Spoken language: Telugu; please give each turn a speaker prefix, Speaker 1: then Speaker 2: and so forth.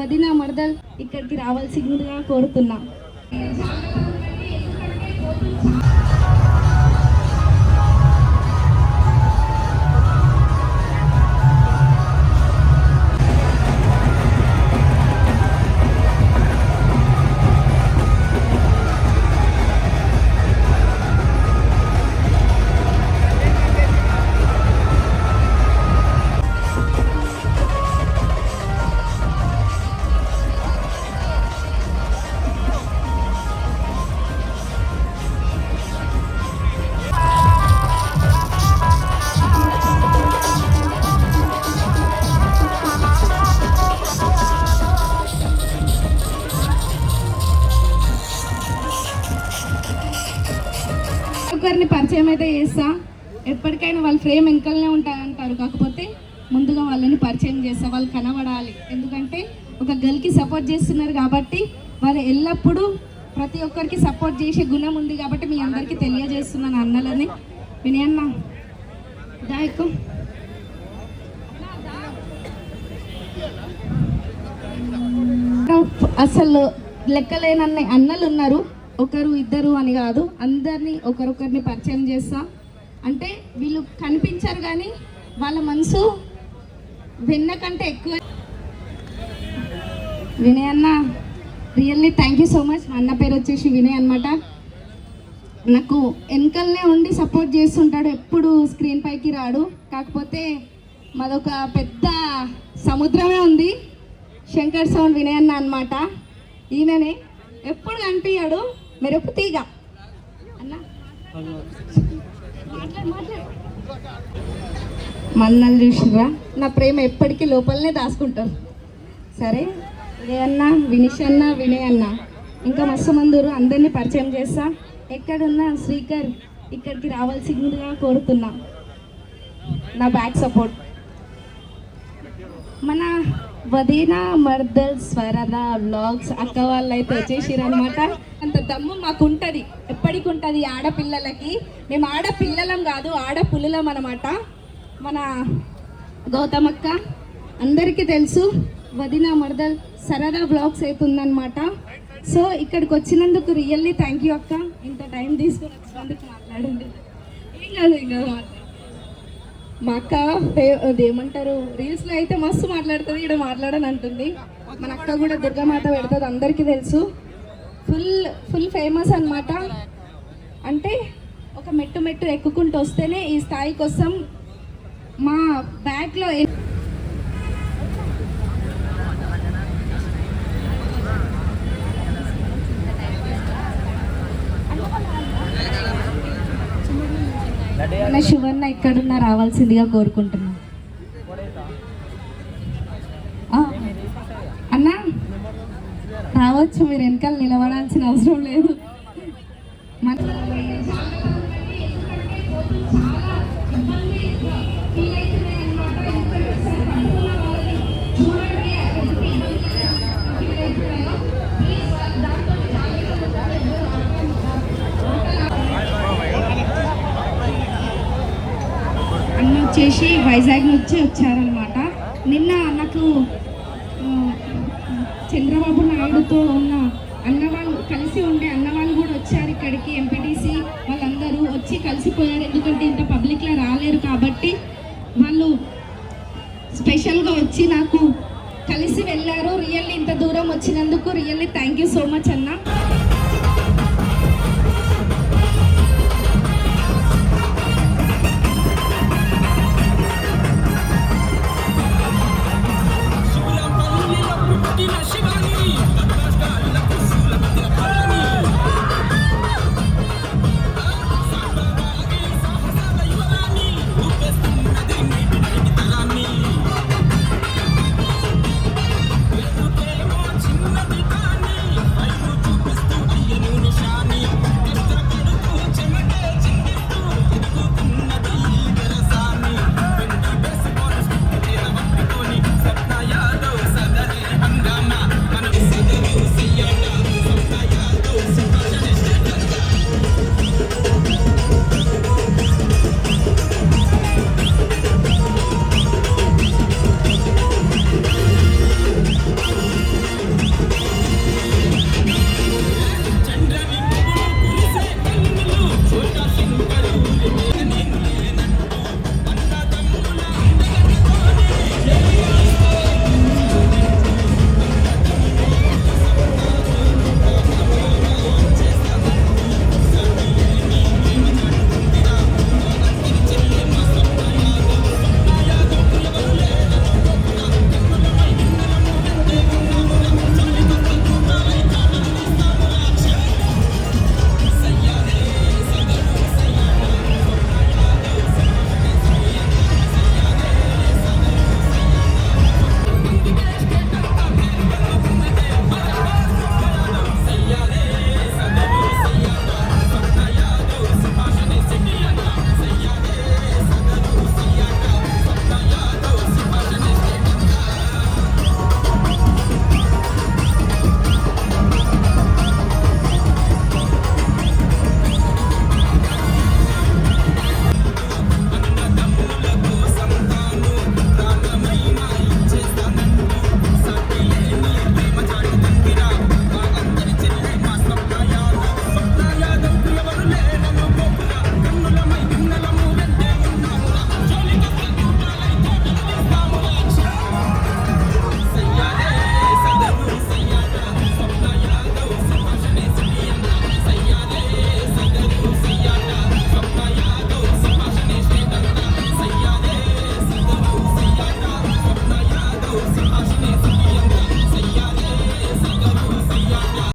Speaker 1: వదిన మరదల్ ఇక్కడికి రావాల్సిందిగా కోరుతున్నా. ఒకరిని పరిచయం అయితే చేస్తా. ఎప్పటికైనా వాళ్ళ ఫ్రేమ్ వెంకల్నే ఉంటారంటారు, కాకపోతే ముందుగా వాళ్ళని పరిచయం చేస్తా. వాళ్ళు కనబడాలి, ఎందుకంటే ఒక గర్ల్కి సపోర్ట్ చేస్తున్నారు కాబట్టి వాళ్ళు ఎల్లప్పుడూ ప్రతి ఒక్కరికి సపోర్ట్ చేసే గుణం ఉంది కాబట్టి మీ అందరికీ తెలియజేస్తున్నాను అన్నలని. వినయన్న దాయకు అసలు లెక్కలేనన్ని అన్నలు ఉన్నారు, ఒకరు ఇద్దరు అని కాదు, అందరినీ ఒకరొకరిని పరిచయం చేస్తా. అంటే వీళ్ళు కనిపించారు కానీ వాళ్ళ మనసు వెన్న కంటే ఎక్కువ. వినయ్ అన్న, really thank you so much. అన్న పేరు వచ్చేసి వినయ్ అనమాట. నాకు వెనకల్నే ఉండి సపోర్ట్ చేస్తుంటాడు, ఎప్పుడు స్క్రీన్ పైకి రాడు. కాకపోతే మాదొక పెద్ద సముద్రమే ఉంది, శంకర్ సౌండ్ వినయ్ అన్న అనమాట. ఈయననే ఎప్పుడు కనిపించాడు, మెరుపు తీగ అన్న. మన్నలు చూసిరా, నా ప్రేమ ఎప్పటికీ లోపలనే దాచుకుంటారు. సరే వినయ్ అన్న, వినిష్ అన్న, వినయ్ అన్న, ఇంకా మస్తు మందురు, అందరినీ పరిచయం చేస్తా. ఎక్కడున్నా శ్రీకర్ ఇక్కడికి రావాల్సిందిగా కోరుతున్నా. నా బ్యాక్ సపోర్ట్ మన వదిన మర్దల్ స్వరద వ్లాగ్స్ అక్క వాళ్ళు అయితే వచ్చేసిరు అనమాట. అంత దమ్ము మాకు ఉంటుంది, ఎప్పటికి ఉంటుంది ఆడపిల్లలకి. మేము ఆడపిల్లలం కాదు, ఆడపుల్లులం అనమాట. మన గౌతమక్క అందరికీ తెలుసు, వదిన మర్దల్ సరదా వ్లాగ్స్ అవుతుందన్నమాట. సో ఇక్కడికి వచ్చినందుకు రియల్లీ థ్యాంక్ యూ అక్క. ఇంత టైం తీసుకొని వచ్చినందుకు మాట్లాడండి. ఏం కాదు మా అక్క అదేమంటారు, రీల్స్లో అయితే మస్తు మాట్లాడుతుంది, ఇక్కడ మాట్లాడని అంటుంది. మన అక్క కూడా దుర్గామాత పెడుతుంది, అందరికీ తెలుసు. ఫుల్ ఫేమస్ అనమాట. అంటే ఒక మెట్టు ఎక్కుకుంటూ వస్తేనే ఈ స్థాయి కోసం. మా బ్యాక్లో మన శివన్న ఎక్కడున్నా రావాల్సిందిగా కోరుకుంటున్నాం. అన్న రావచ్చు, మీరు వెనకాల నిలబడాల్సిన అవసరం లేదు. అన్న వచ్చేసి వైజాగ్ నుంచి వచ్చారనమాట. నిన్న నాకు చంద్రబాబు నాయుడుతో ఉన్న అన్నవాళ్ళు కలిసి ఉండే అన్నవాళ్ళు కూడా వచ్చారు ఇక్కడికి. ఎంపీటీసీ వాళ్ళందరూ వచ్చి కలిసిపోయారు, ఎందుకంటే ఇంత పబ్లిక్లో రాలేరు కాబట్టి వాళ్ళు స్పెషల్గా వచ్చి నాకు కలిసి వెళ్ళారు. రియల్లీ ఇంత దూరం వచ్చినందుకు really thank you so much